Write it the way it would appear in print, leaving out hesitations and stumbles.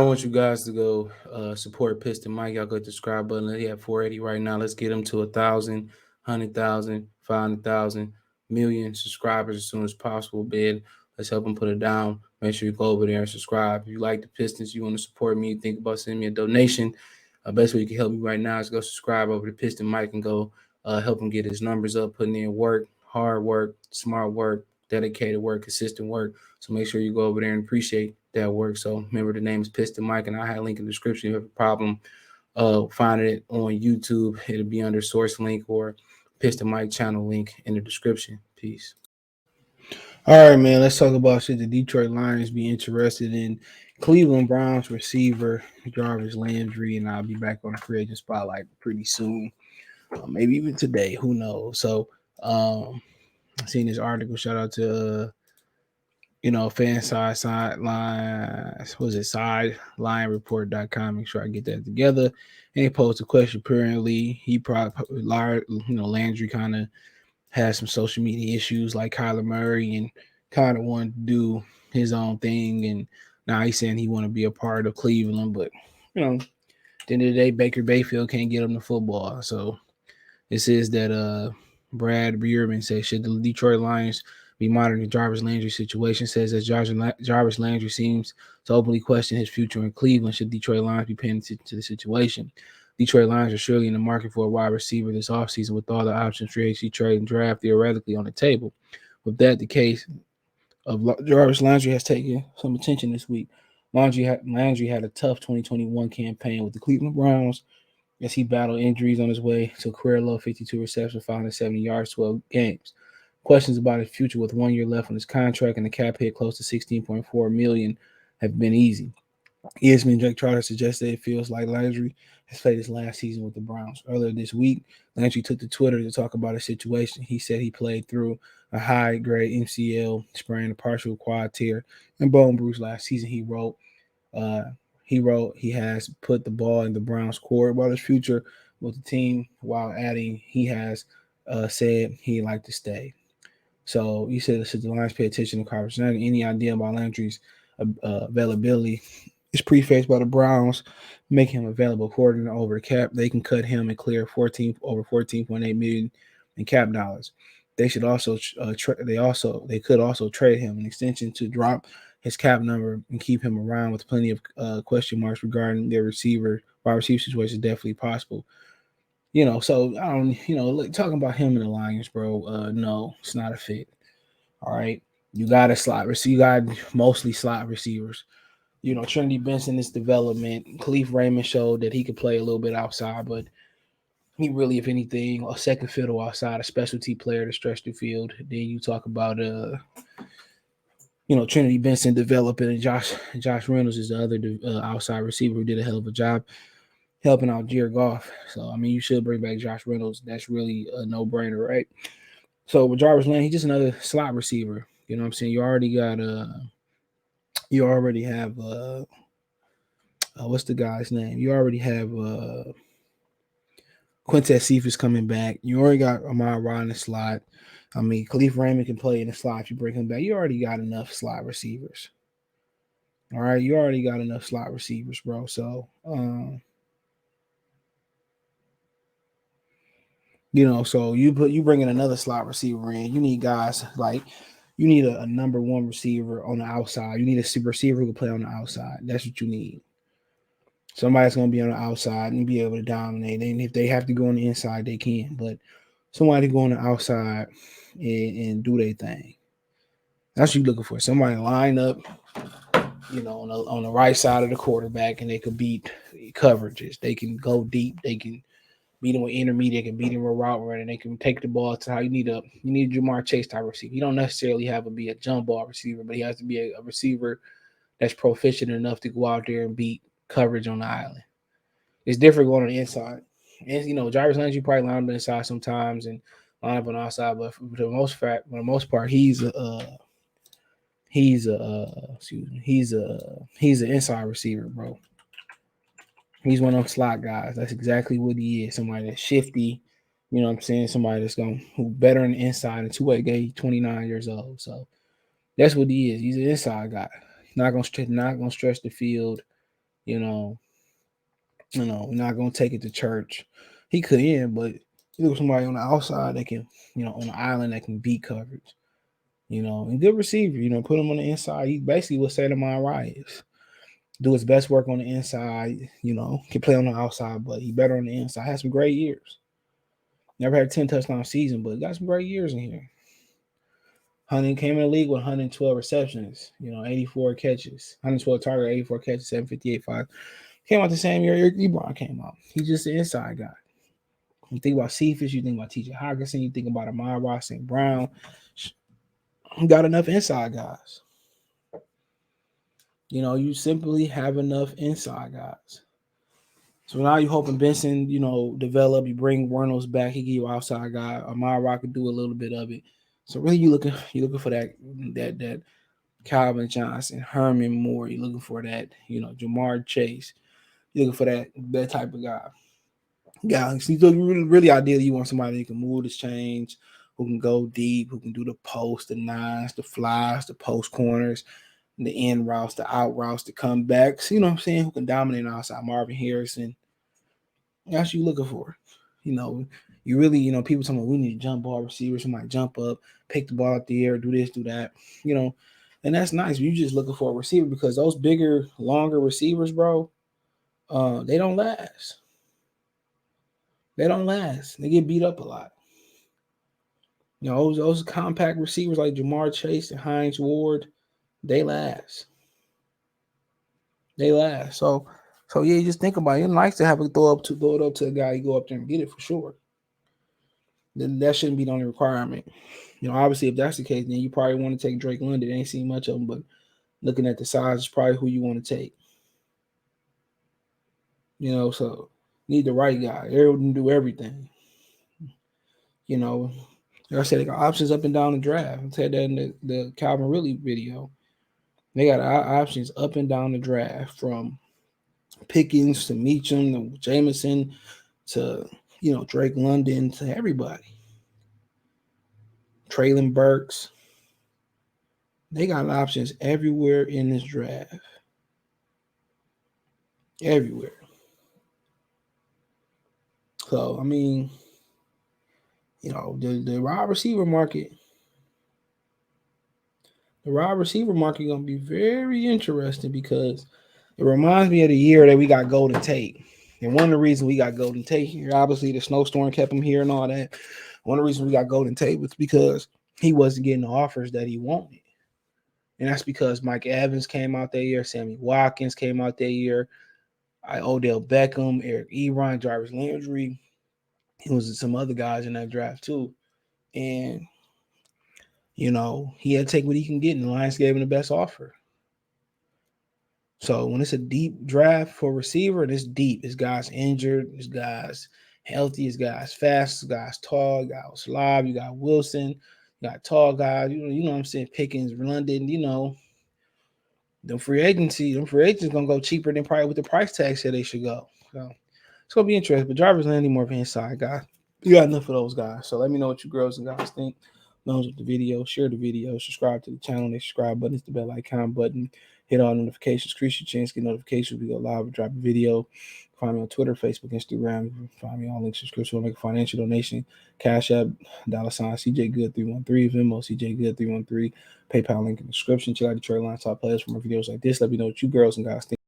want you guys to go support Piston Mike. Y'all go to the subscribe button. He at 480 right now. Let's get him to 1,000, 100,000, 500,000, million subscribers as soon as possible, bid. Let's help him put it down. Make sure you go over there and subscribe. If you like the Pistons, you want to support me, think about sending me a donation. Best way you can help me right now is go subscribe over to Piston Mike and go help him get his numbers up, putting in work, hard work, smart work, dedicated work, consistent work. So make sure you go over there and appreciate that work. So remember, the name is Piston Mike, and I have a link in the description. If you have a problem finding it on YouTube, it'll be under source link or Piston Mike channel link in the description. Peace. All right, man. Let's talk about should the Detroit Lions be interested in Cleveland Browns receiver Jarvis Landry, and I'll be back on the free agent spotlight pretty soon, maybe even today. Who knows? So, I seen this article. Shout out to fan sideline. Was it sidelinereport.com? Make sure I get that together. And he posed a question. Apparently, he probably, Landry kind of has some social media issues like Kyler Murray and kind of wanted to do his own thing. And now he's saying he want to be a part of Cleveland. But, at the end of the day, Baker Mayfield can't get him the football. So this is that Brad Bierman says, should the Detroit Lions be monitoring Jarvis Landry's situation? Says that Jarvis Landry seems to openly question his future in Cleveland. Should Detroit Lions be paying attention to the situation? Detroit Lions are surely in the market for a wide receiver this offseason with all the options free agency trade and draft theoretically on the table. With that the case of Jarvis Landry has taken some attention this week. Landry had a tough 2021 campaign with the Cleveland Browns as he battled injuries on his way to a career low 52 receptions, 570 yards, 12 games. Questions about his future with 1 year left on his contract and the cap hit close to $16.4 million have been easy. ESPN Jake Trotter suggested it feels like Landry has played his last season with the Browns. Earlier this week, Landry took to Twitter to talk about his situation. He said he played through a high-grade MCL sprain, a partial quad tear, and bone bruise last season. Uh, he wrote he has put the ball in the Browns' court about his future with the team, while adding he has said he'd like to stay. So he said, should the Lions pay attention to Carver? Any idea about Landry's availability is prefaced by the Browns making him available according to over the cap. They can cut him and clear over 14.8 million in cap dollars. They should also they could also trade him an extension to drop his cap number and keep him around with plenty of question marks regarding their wide receiver situation is definitely possible. So I don't, talking about him in the Lions, bro. No, it's not a fit. All right, you got a slot receiver. You got mostly slot receivers. Trinity Benson is development. Khalif Raymond showed that he could play a little bit outside, but he really, if anything, a second fiddle outside, a specialty player to stretch the field. Then you talk about Trinity Benson developing, and Josh Reynolds is the other outside receiver who did a hell of a job helping out Jared Goff. So you should bring back Josh Reynolds. That's really a no-brainer, right? So with Jarvis Landry, he's just another slot receiver. You know what I'm saying? You already have what's the guy's name? You already have Quintez Cephas coming back. You already got Amar Rod in the slot. Khalif Raymond can play in the slot if you bring him back. You already got enough slot receivers. All right, you already got enough slot receivers, bro. So, so you bring in another slot receiver in. You need guys like you need a number one receiver on the outside. You need a super receiver who can play on the outside. That's what you need. Somebody's going to be on the outside and be able to dominate. And if they have to go on the inside, they can. But somebody go on the outside and do their thing. That's what you're looking for. Somebody line up, on the right side of the quarterback, and they could beat coverages. They can go deep. They can beat them with intermediate. They can beat them with route running. They can take the ball to how you need a Jamar Chase type receiver. You don't necessarily have to be a jump ball receiver, but he has to be a receiver that's proficient enough to go out there and beat coverage on the island. It's different going on the inside. And Jarvis Landry probably line up inside sometimes and line up on the outside, but for the most part, he's an inside receiver, bro. He's one of them slot guys. That's exactly what he is. Somebody that's shifty. You know what I'm saying? Somebody that's who better on the inside. And two-way guy, 29 years old. So that's what he is. He's an inside guy. Not gonna stretch the field. You know, we're not gonna take it to church. He couldn't, but you look at somebody on the outside that can, on the island that can beat coverage. And good receiver. Put him on the inside. He basically what say to my Rice. Do his best work on the inside. Can play on the outside, but he better on the inside. Had some great years. Never had a 10 touchdown season, but got some great years in here. Hunting came in the league with 112 receptions, 84 catches, 112 target, 84 catches, 758 5. Came out the same year Eric Ebron came out. He's just an inside guy. You think about Cephas, you think about TJ Hawkinson, you think about Amon Ross St. Brown. Got enough inside guys. You simply have enough inside guys. So now you hoping Benson, develop. You bring Reynolds back. He give you outside guy. Amon Ross could do a little bit of it. So really, you looking for that Calvin Johnson, Herman Moore. You're looking for that, Jamar Chase. You're looking for that type of guy. Yeah, so really ideally, you want somebody who can move the chains, who can go deep, who can do the post, the nines, the flies, the post corners, the in routes, the out routes, the comebacks. You know what I'm saying? Who can dominate outside Marvin Harrison. That's what you're looking for. You really, people talking about we need jump ball receivers who might jump up, pick the ball out the air, do this, do that. And that's nice. You're just looking for a receiver because those bigger, longer receivers, bro, they don't last. They don't last. They get beat up a lot. Those compact receivers like Jamar Chase and Hines Ward, they last. They last. So yeah, you just think about it. It's nice to have a throw it up to a guy. You go up there and get it for sure. Then that shouldn't be the only requirement. Obviously, if that's the case, then you probably want to take Drake London. Ain't seen much of him, but looking at the size, is probably who you want to take. So need the right guy. Everyone can do everything. Like I said, they got options up and down the draft. I said that in the Calvin Ridley video. They got options up and down the draft from Pickens to Meacham to Jameson to, Drake London to everybody. Traylon Burks. They got options everywhere in this draft. Everywhere. So, I mean, the wide receiver market. The wide receiver market going to be very interesting because it reminds me of the year that we got Golden Tate. And one of the reasons we got Golden Tate here, obviously the snowstorm kept him here and all that. One of the reasons we got Golden Tate was because he wasn't getting the offers that he wanted. And that's because Mike Evans came out that year, Sammy Watkins came out that year, Odell Beckham, Eric Ebron, Jarvis Landry. He was some other guys in that draft too. And, he had to take what he can get, and the Lions gave him the best offer. So when it's a deep draft for receiver, it's deep. This guy's injured. This guy's healthy. This guy's fast. This guy's tall. You got Slob. You got Wilson. You got tall guys. You know what I'm saying? Pickens, London. Them free agents gonna go cheaper than probably what the price tag said they should go. So it's gonna be interesting. But Jarvis Landry more of an inside guy. You got enough of those guys. So let me know what you girls and guys think. Thumbs up the video, share the video, subscribe to the channel. The subscribe button is the bell icon button. Hit all notifications, increase your chance, get notifications. We go live, we drop a video. Find me on Twitter, Facebook, Instagram. Find me all links, subscription. Make a financial donation. Cash App, $ CJ Good 313, Venmo CJ Good 313, PayPal link in the description. Check out the trade line top players for more videos like this. Let me know what you girls and guys think.